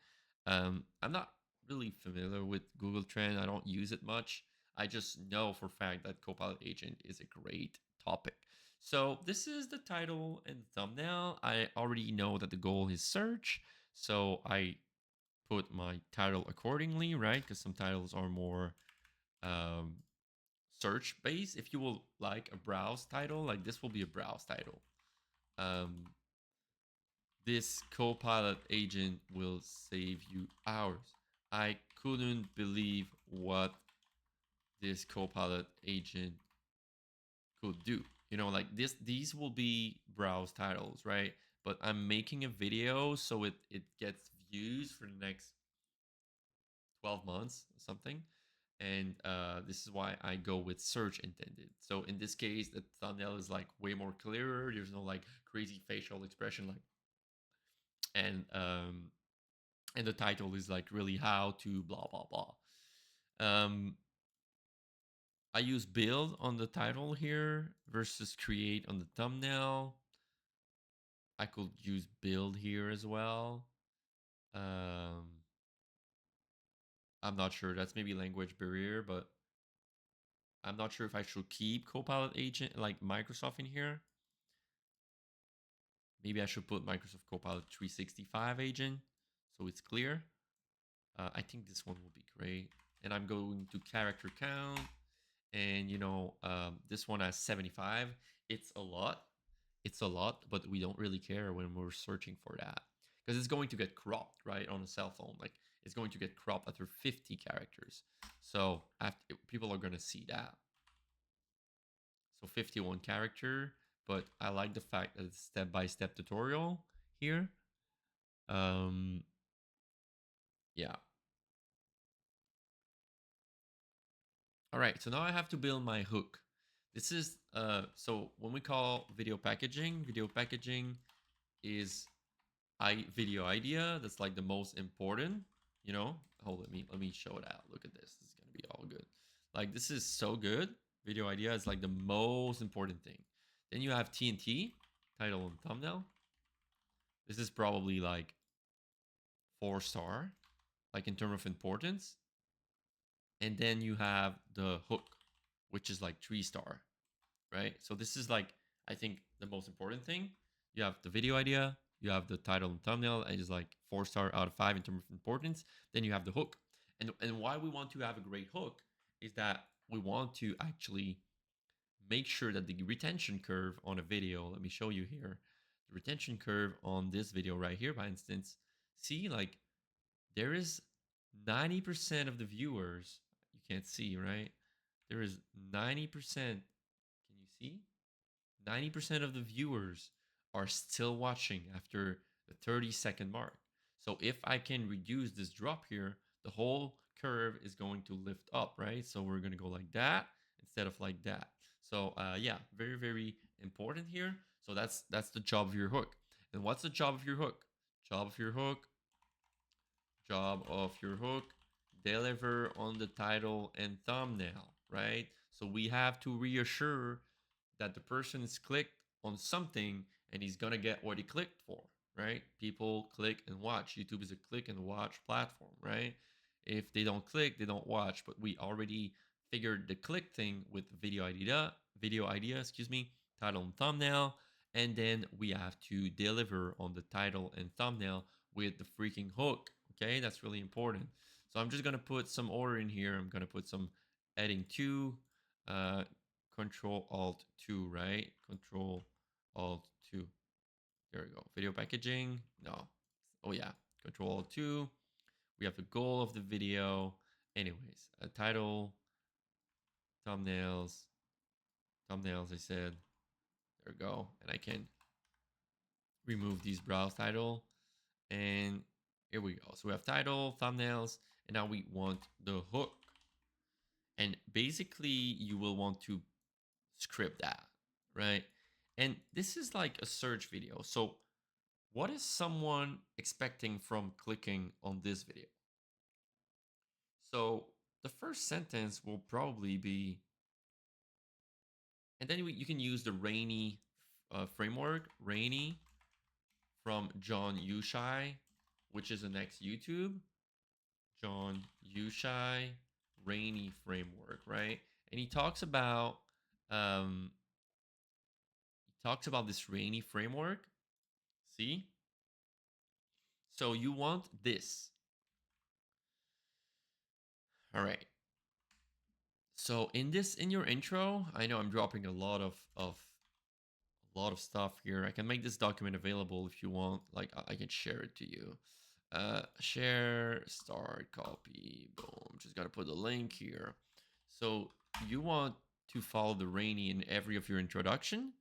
I'm not really familiar with Google Trend. I don't use it much. I just know for a fact that Copilot Agent is a great topic. So this is the title and thumbnail. I already know that the goal is search. So I put my title accordingly, right? Because some titles are more um, search based. If you will like a browse title, like this will be a browse title. This Copilot agent will save you hours. I couldn't believe what this Copilot agent could do. You know, like these will be browse titles, right? But I'm making a video so it gets views for the next 12 months or something. And this is why I go with search intended. So in this case, the thumbnail is like way more clearer. There's no like crazy facial expression, like, and the title is like really how to blah blah blah. I use build on the title here versus create on the thumbnail. I could use build here as well. I'm not sure. That's maybe language barrier, but I'm not sure if I should keep Copilot agent like Microsoft in here. Maybe I should put Microsoft Copilot 365 agent so it's clear. I think this one will be great. And I'm going to character count. And this one has 75. It's a lot. It's a lot, but we don't really care when we're searching for that because it's going to get cropped, right, on a cell phone. Like it's going to get cropped after 50 characters. So people are going to see that. So 51 character, but I like the fact that it's step-by-step tutorial here. Yeah. All right, so now I have to build my hook. This is so when we call video packaging is video idea. That's like the most important, you know. Hold, let me show it out. Look at this. This is gonna be all good. Like this is so good. Video idea is like the most important thing. Then you have TNT, title and thumbnail. This is probably like 4-star, like in terms of importance. And then you have the hook, which is like 3-star, right? So this is like, I think the most important thing. You have the video idea, you have the title and thumbnail, and it's like 4-star out of 5 in terms of importance. Then you have the hook. And why we want to have a great hook is that we want to actually make sure that the retention curve on a video, let me show you here, the retention curve on this video right here, by instance, see, like there is 90% of the viewers, you can't see, right? There is 90%, can you see? 90% of the viewers are still watching after the 30-second mark. So if I can reduce this drop here, the whole curve is going to lift up, right? So we're going to go like that instead of like that. So yeah, very, very important here. So that's the job of your hook. And what's the job of your hook? Job of your hook, deliver on the title and thumbnail, right? So we have to reassure that the person is clicked on something and he's gonna get what he clicked for, right? People click and watch. YouTube is a click and watch platform, right? If they don't click, they don't watch. But we already figured the click thing with video idea, excuse me, title and thumbnail, and then we have to deliver on the title and thumbnail with the freaking hook. Okay, that's really important. So I'm just gonna put some order in here. I'm gonna put some adding to Control Alt 2, right? Control Alt 2. There we go. Video packaging. No. Oh yeah. Control Alt 2. We have the goal of the video. Anyways, a title, thumbnails, I said. There we go. And I can remove these browse title. And here we go. So we have title, thumbnails, and now we want the hook. And basically, you will want to script that, right? And this is like a search video. So, what is someone expecting from clicking on this video? So, the first sentence will probably be, and then you can use the Rainy framework, Rainy from John Yushai, which is the next YouTube. John Yushai, Rainy framework, right? And um, he talks about this Rainy framework. See, so you want this, all right? So in your intro, I know I'm dropping a lot of stuff here. I can make this document available if you want. Like I can share it to you. Share, start, copy, boom. Just gotta put the link here. So you want to follow the Rainy in every of your introduction.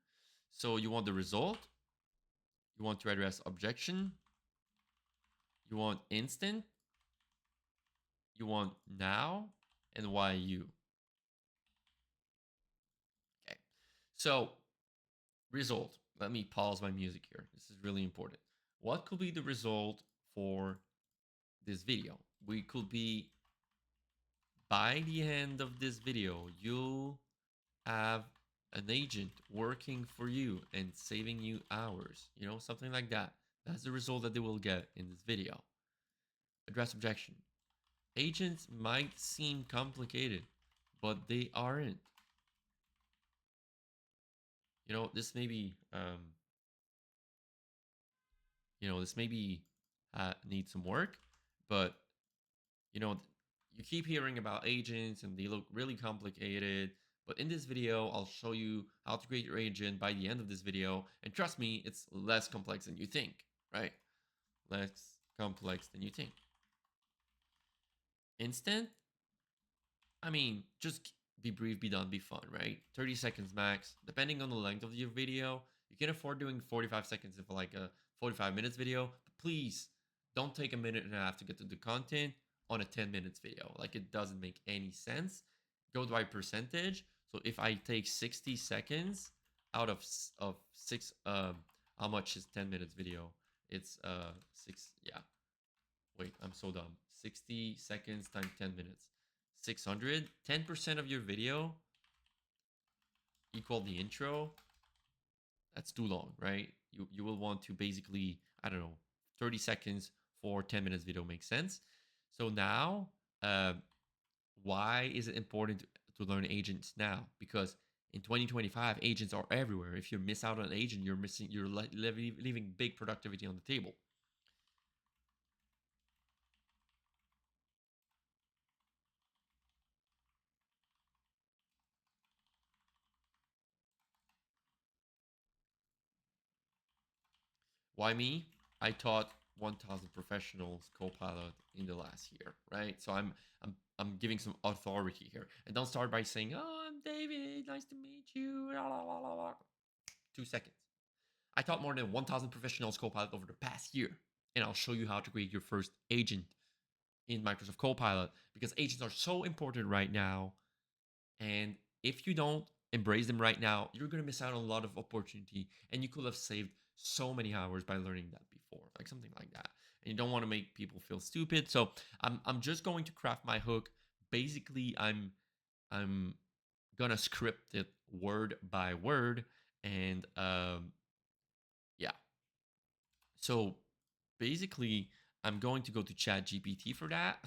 So you want the result. You want to address objection. You want instant. You want now, and why you. Okay. So result. Let me pause my music here. This is really important. What could be the result for this video? We could be, by the end of this video, you'll have an agent working for you and saving you hours, something like that. That's the result that they will get in this video. Address objection. Agents might seem complicated, but they aren't. This may be this maybe needs some work, but you know, you keep hearing about agents and they look really complicated. But in this video, I'll show you how to create your agent by the end of this video. And trust me, it's less complex than you think, right? Less complex than you think. Instant, I mean, just be brief, be done, be fun, right? 30 seconds max. Depending on the length of your video, you can afford doing 45 seconds of like a 45 minutes video. But please don't take a minute and a half to get to the content on a 10 minutes video. Like it doesn't make any sense. Go by percentage. So if I take 60 seconds out of six, how much is 10 minutes video? It's six, yeah. Wait, I'm so dumb. 60 seconds times 10 minutes. 600. 10% of your video equal the intro. That's too long, right? You will want to basically, I don't know, 30 seconds for 10 minutes video makes sense. So now, why is it important to learn agents now? Because in 2025, agents are everywhere. If you miss out on an agent, you're leaving big productivity on the table. Why me? I taught 1,000 professionals Copilot in the last year, right? So I'm giving some authority here, and don't start by saying, "Oh, I'm David. Nice to meet you." 2 seconds. I taught more than 1,000 professionals Copilot over the past year, and I'll show you how to create your first agent in Microsoft Copilot because agents are so important right now. And if you don't embrace them right now, you're going to miss out on a lot of opportunity. And you could have saved so many hours by learning that before, like something like that. And you don't want to make people feel stupid. So I'm just going to craft my hook. Basically, I'm gonna script it word by word. And yeah. So basically, I'm going to go to Chat GPT for that.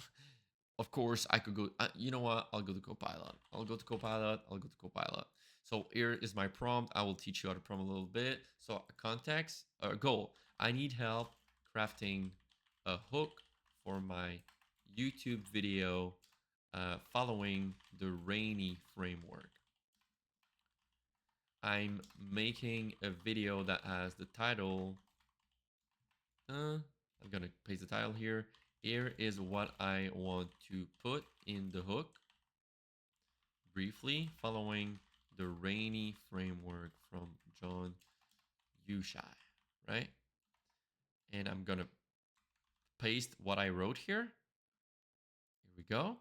Of course, I could go, you know what? I'll go to Copilot. I'll go to Copilot. I'll go to Copilot. So here is my prompt. I will teach you how to prompt a little bit. So context or goal. I need help crafting a hook for my YouTube video following the Rainy framework. I'm making a video that has the title. I'm going to paste the title here. Here is what I want to put in the hook. Briefly, following the Rainy framework from John Yushai, right? And I'm going to paste what I wrote here. Here we go.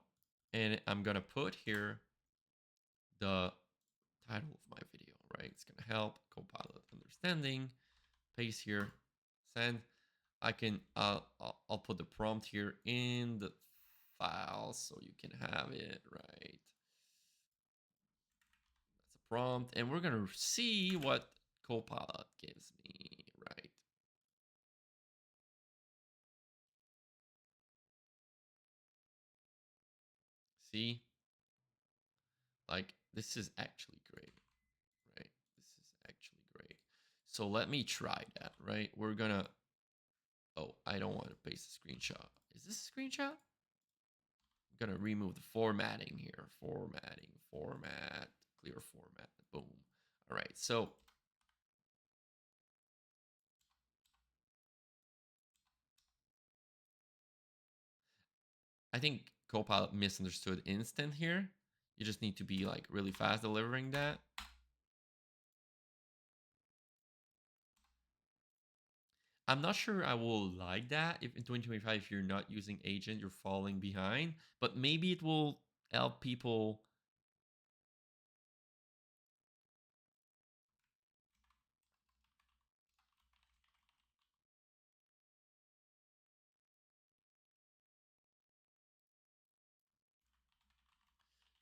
And I'm gonna put here the title of my video, right? It's gonna help Copilot understanding. Paste here, send. I can I'll put the prompt here in the file so you can have it, right? That's a prompt, and we're gonna see what Copilot gives me, right? See, like this is actually great, right? This is actually great. So let me try that, right? We're gonna, oh, I don't want to paste a screenshot. Is this a screenshot? I'm gonna remove the formatting here. Formatting, format, clear format, boom. All right, so I think Copilot misunderstood instant here. You just need to be like really fast delivering that. I'm not sure I will like that if in 2025 if you're not using agent, you're falling behind, but maybe it will help people.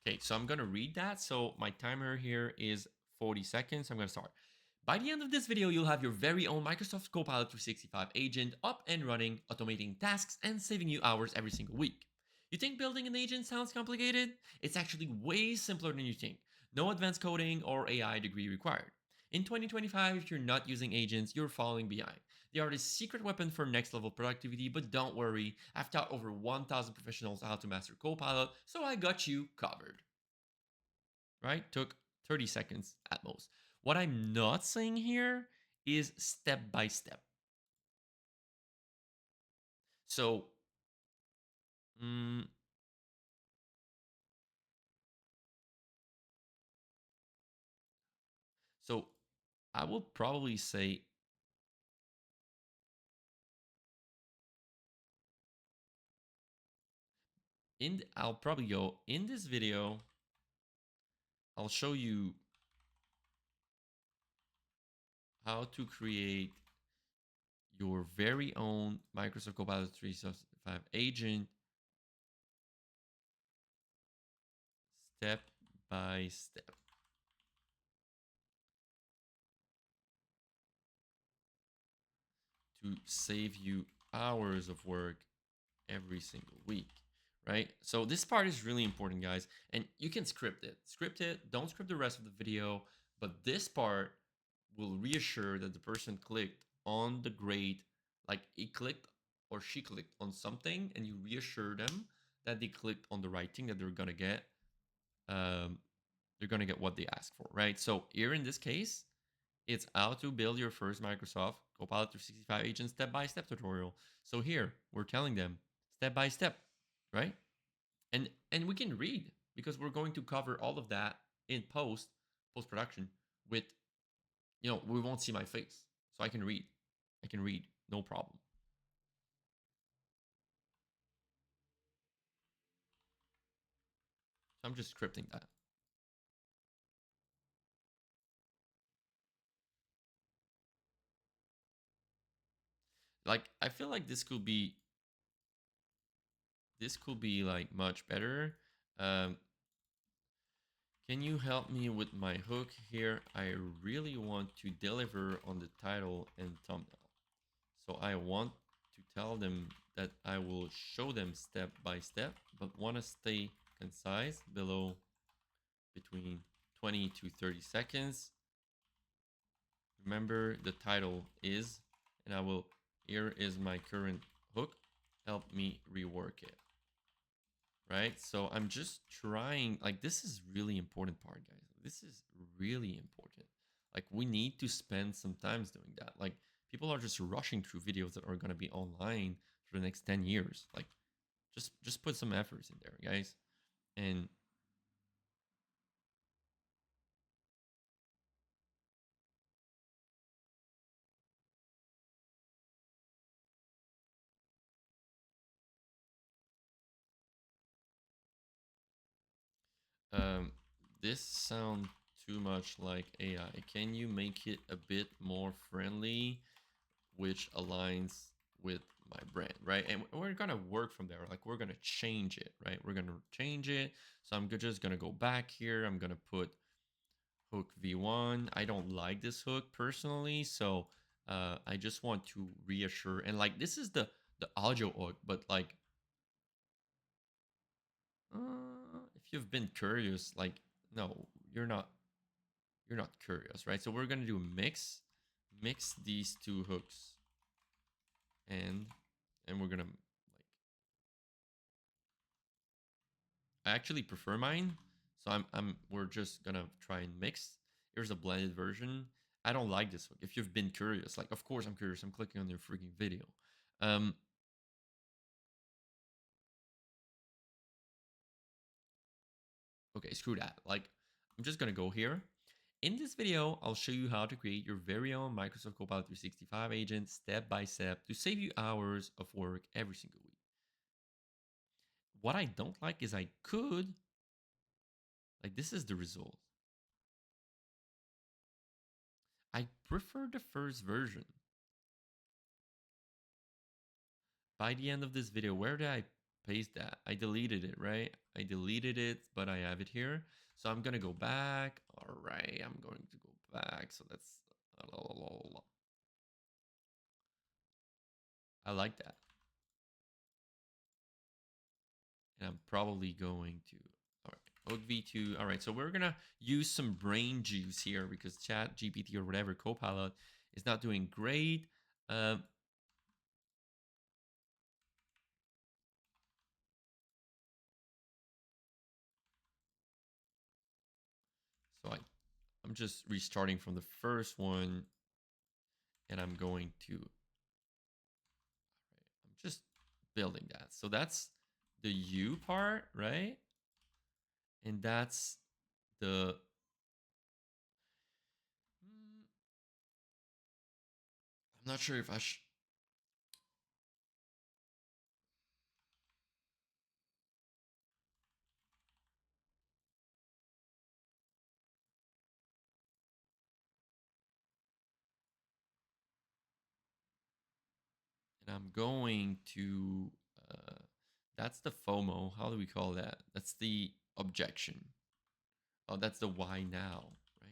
Okay, so I'm gonna read that. So my timer here is 40 seconds. I'm gonna start. By the end of this video, you'll have your very own Microsoft Copilot 365 agent up and running, automating tasks and saving you hours every single week. You think building an agent sounds complicated? It's actually way simpler than you think. No advanced coding or AI degree required. In 2025, if you're not using agents, you're falling behind. They are the secret weapon for next level productivity, but don't worry, I've taught over 1,000 professionals how to master Copilot, so I got you covered. Right? Took 30 seconds at most. What I'm not saying here is step by step. So, mm, so I will probably say I'll probably go in this video. I'll show you how to create your very own Microsoft Copilot 365 agent step by step to save you hours of work every single week, right? So this part is really important, guys, and you can script it. Script it, don't script the rest of the video, but this part will reassure that the person clicked on the grade, like he clicked or she clicked on something, and you reassure them that they clicked on the right thing, that um, they're gonna get what they asked for, right? So here in this case, it's how to build your first Microsoft Copilot 365 agent step-by-step tutorial. So here we're telling them step by step, right? And we can read because we're going to cover all of that in post production with, we won't see my face, so I can read. I can read, no problem. So I'm just scripting that. Like I feel like this could be like much better. Um, Can you help me with my hook here? I really want to deliver on the title and thumbnail. So I want to tell them that I will show them step by step, but want to stay concise, below between 20 to 30 seconds. Remember the title is, and here is my current hook. Help me rework it. Right? So I'm just trying, like, this is really important part, guys. This is really important. Like, we need to spend some time doing that. Like, people are just rushing through videos that are going to be online for the next 10 years. Like, just put some efforts in there, guys. And Um, this sounds too much like AI. Can you make it a bit more friendly, which aligns with my brand, right? And we're gonna work from there. Like we're gonna change it, right? We're gonna change it. So I'm just gonna go back here. I'm gonna put hook V1. I don't like this hook personally, so I just want to reassure. And like this is the audio hook, but like if you've been curious, like no, you're not curious, right? So we're gonna do mix these two hooks, and we're gonna like I actually prefer mine, so we're just gonna try and mix. Here's a blended version. I don't like this hook. If you've been curious, like of course I'm curious. I'm clicking on your freaking video. Um, okay, screw that. Like I'm just gonna go here. In this video, I'll show you how to create your very own Microsoft Copilot 365 agent step by step to save you hours of work every single week. What I don't like is I could, like, this is the result. I prefer the first version. By the end of this video, where did I paste that? I deleted it, right? I deleted it, but I have it here. So I'm going to go back. All right, I'm going to go back. So that's, I like that. And I'm probably going to, all right, Oak V2. All right, so we're going to use some brain juice here because Chat GPT or whatever, Copilot is not doing great. So I'm just restarting from the first one, and I'm going to, all right, I'm just building that. So that's the U part, right? And that's the, I'm not sure if I should, and I'm going to, that's the FOMO. How do we call that? That's the objection. Oh, that's the why now, right?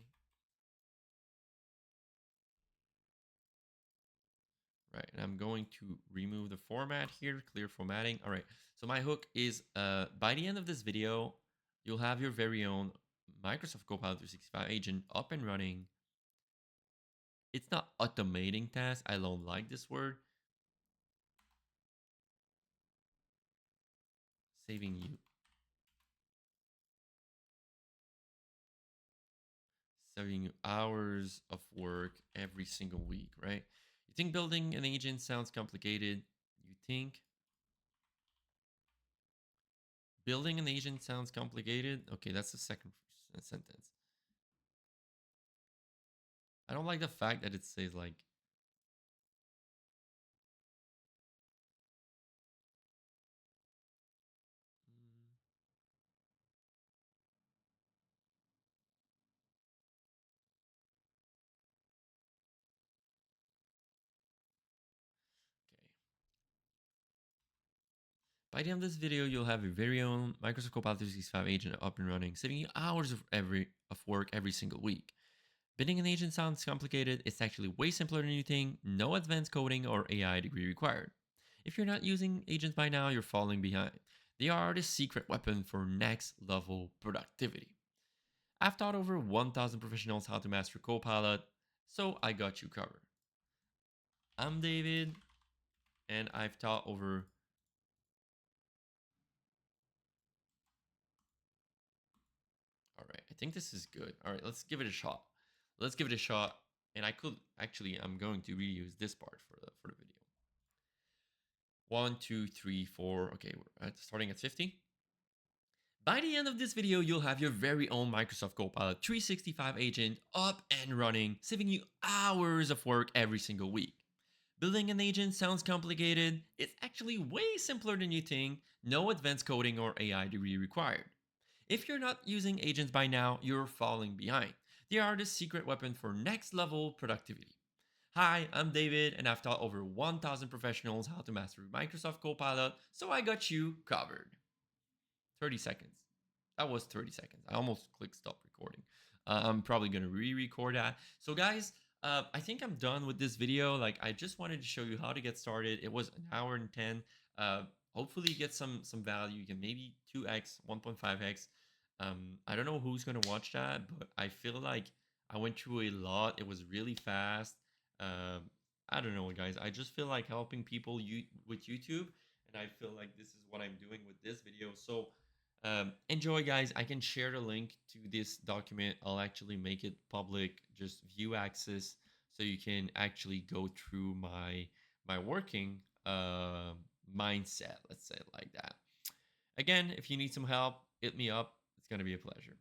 Right, and I'm going to remove the format here, clear formatting. All right, so my hook is, by the end of this video, you'll have your very own Microsoft Copilot 365 agent up and running. It's not automating tasks. I don't like this word. Saving you hours of work every single week, right? You think building an agent sounds complicated? You think building an agent sounds complicated? Okay, that's the second sentence. I don't like the fact that it says like, okay. By the end of this video, you'll have your very own Microsoft Copilot 365 agent up and running, saving you hours of work every single week. Building an agent sounds complicated. It's actually way simpler than you think. No advanced coding or AI degree required. If you're not using agents by now, you're falling behind. They are the secret weapon for next level productivity. I've taught over 1,000 professionals how to master Copilot, so I got you covered. I'm David, and I've taught over. All right, I think this is good. All right, let's give it a shot. Let's give it a shot. And I could actually, I'm going to reuse this part for the video. 1, 2, 3, 4. Okay, we're starting at 50. By the end of this video, you'll have your very own Microsoft Copilot 365 agent up and running, saving you hours of work every single week. Building an agent sounds complicated. It's actually way simpler than you think. No advanced coding or AI degree required. If you're not using agents by now, you're falling behind. They are the secret weapon for next level productivity. Hi, I'm David, and I've taught over 1,000 professionals how to master Microsoft Copilot, so I got you covered. 30 seconds. That was 30 seconds. I almost clicked stop recording. I'm probably going to re-record that. So guys, I think I'm done with this video. Like, I just wanted to show you how to get started. It was an hour and 10. Uh, hopefully you get some value. You can maybe 2x, 1.5x. I don't know who's going to watch that, but I feel like I went through a lot. It was really fast. I don't know, guys. I just feel like helping people with YouTube, and I feel like this is what I'm doing with this video. So enjoy, guys. I can share the link to this document. I'll actually make it public, just view access, so you can actually go through my working mindset. Let's say it like that. Again, if you need some help, hit me up. It's gonna be a pleasure.